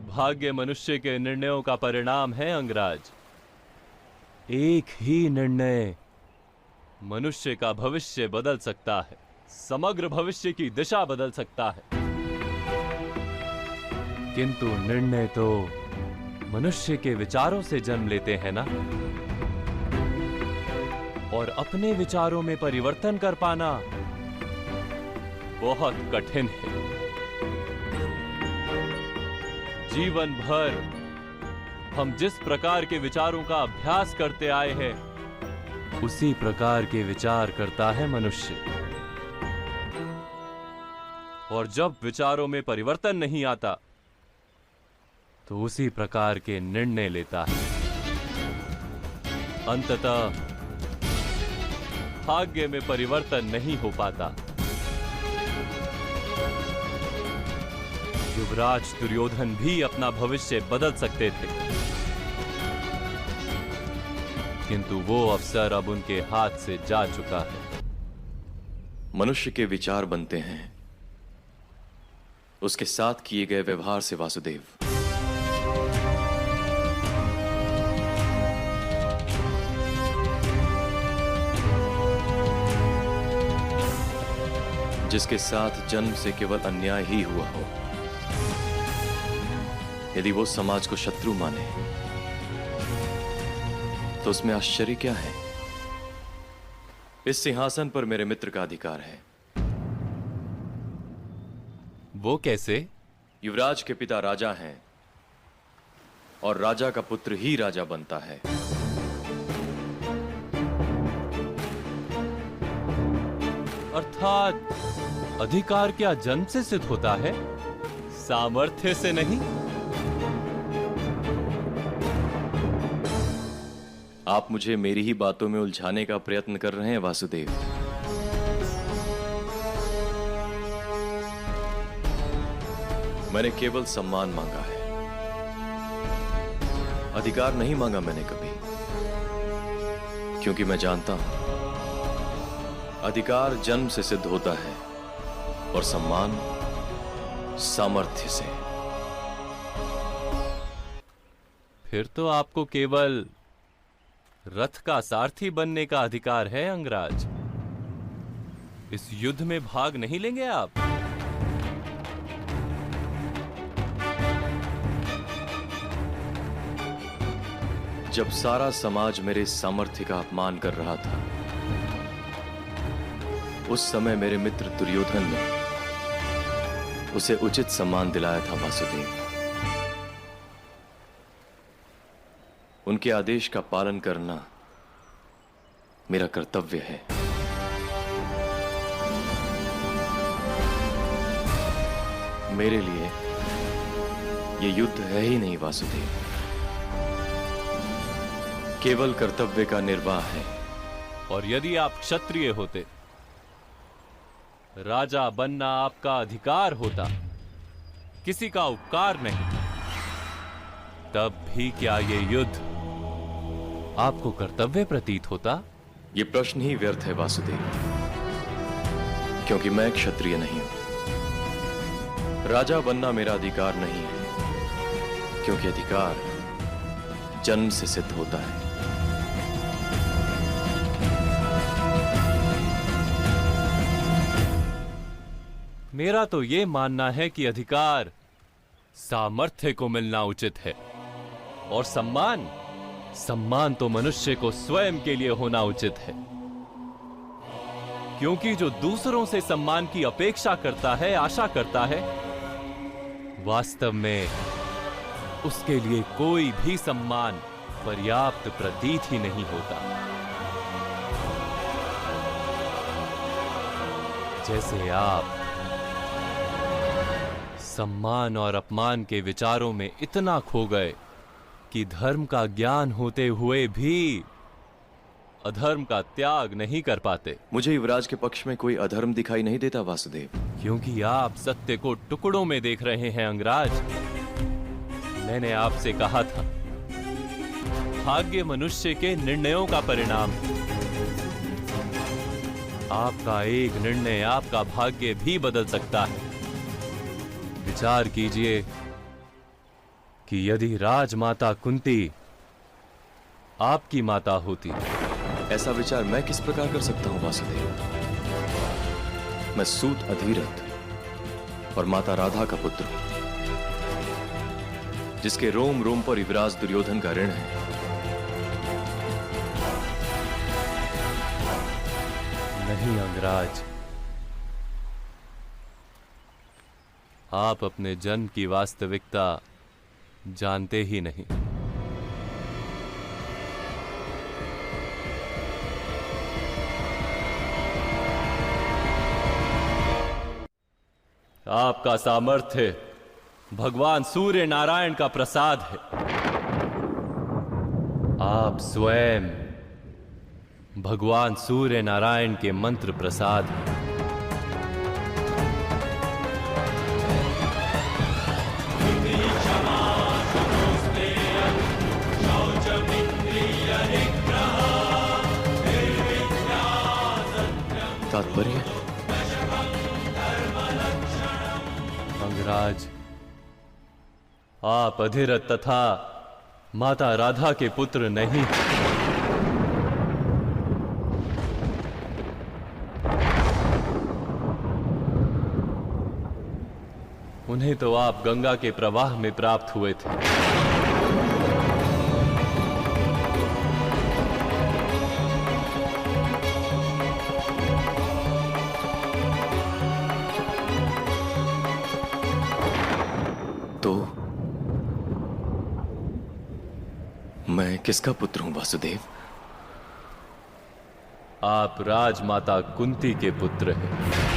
भाग्य मनुष्य के निर्णयों का परिणाम है अंगराज। एक ही निर्णय मनुष्य का भविष्य बदल सकता है, समग्र भविष्य की दिशा बदल सकता है। किंतु निर्णय तो मनुष्य के विचारों से जन्म लेते हैं ना, और अपने विचारों में परिवर्तन कर पाना बहुत कठिन है। जीवन भर हम जिस प्रकार के विचारों का अभ्यास करते आए हैं, उसी प्रकार के विचार करता है मनुष्य। और जब विचारों में परिवर्तन नहीं आता, तो उसी प्रकार के निर्णय लेता है। अंततः भाग्य में परिवर्तन नहीं हो पाता। युवराज दुर्योधन भी अपना भविष्य बदल सकते थे, किंतु वो अवसर अब उनके हाथ से जा चुका है। मनुष्य के विचार बनते हैं उसके साथ किए गए व्यवहार से वासुदेव। जिसके साथ जन्म से केवल अन्याय ही हुआ हो, यदि वो समाज को शत्रु माने, तो उसमें आश्चर्य क्या है? इस सिंहासन पर मेरे मित्र का अधिकार है। वो कैसे? युवराज के पिता राजा हैं और राजा का पुत्र ही राजा बनता है। अर्थात अधिकार क्या जन्म से सिद्ध होता है, सामर्थ्य से नहीं? आप मुझे मेरी ही बातों में उलझाने का प्रयत्न कर रहे हैं वासुदेव। मैंने केवल सम्मान मांगा है, अधिकार नहीं मांगा मैंने कभी, क्योंकि मैं जानता हूं अधिकार जन्म से सिद्ध होता है और सम्मान सामर्थ्य से। फिर तो आपको केवल रथ का सारथी बनने का अधिकार है अंगराज। इस युद्ध में भाग नहीं लेंगे आप? जब सारा समाज मेरे सामर्थ्य का अपमान कर रहा था, उस समय मेरे मित्र दुर्योधन ने उसे उचित सम्मान दिलाया था वासुदेव। उनके आदेश का पालन करना मेरा कर्तव्य है। मेरे लिए यह युद्ध है ही नहीं वासुदेव, केवल कर्तव्य का निर्वाह है। और यदि आप क्षत्रिय होते, राजा बनना आपका अधिकार होता, किसी का उपकार नहीं, तब भी क्या ये युद्ध आपको कर्तव्य प्रतीत होता? यह प्रश्न ही व्यर्थ है वासुदेव, क्योंकि मैं क्षत्रिय नहीं हूं। राजा बनना मेरा अधिकार नहीं है, क्योंकि अधिकार जन्म से सिद्ध होता है। मेरा तो यह मानना है कि अधिकार सामर्थ्य को मिलना उचित है, और सम्मान तो मनुष्य को स्वयं के लिए होना उचित है। क्योंकि जो दूसरों से सम्मान की अपेक्षा करता है, आशा करता है, वास्तव में उसके लिए कोई भी सम्मान पर्याप्त प्रतीत ही नहीं होता। जैसे आप सम्मान और अपमान के विचारों में इतना खो गए कि धर्म का ज्ञान होते हुए भी अधर्म का त्याग नहीं कर पाते। मुझे युवराज के पक्ष में कोई अधर्म दिखाई नहीं देता वासुदेव, क्योंकि आप सत्य को टुकड़ों में देख रहे हैं अंगराज। मैंने आपसे कहा था, भाग्य मनुष्य के निर्णयों का परिणाम है। आपका एक निर्णय आपका भाग्य भी बदल सकता है। विचार कीजिए, कि यदि राजमाता कुंती आपकी माता होती। ऐसा विचार मैं किस प्रकार कर सकता हूं वासुदेव? मैं सूत अधीरथ और माता राधा का पुत्र हूं, जिसके रोम रोम पर युवराज दुर्योधन का ऋण है। नहीं अंगराज, आप अपने जन्म की वास्तविकता जानते ही नहीं। आपका सामर्थ्य भगवान सूर्य नारायण का प्रसाद है। आप स्वयं भगवान सूर्य नारायण के मंत्र प्रसाद हैं। तात्पर्य? अंगराज, आप अधिरथ तथा माता राधा के पुत्र नहीं। उन्हें तो आप गंगा के प्रवाह में प्राप्त हुए थे। तो मैं किसका पुत्र हूं वासुदेव? आप राजमाता कुंती के पुत्र हैं।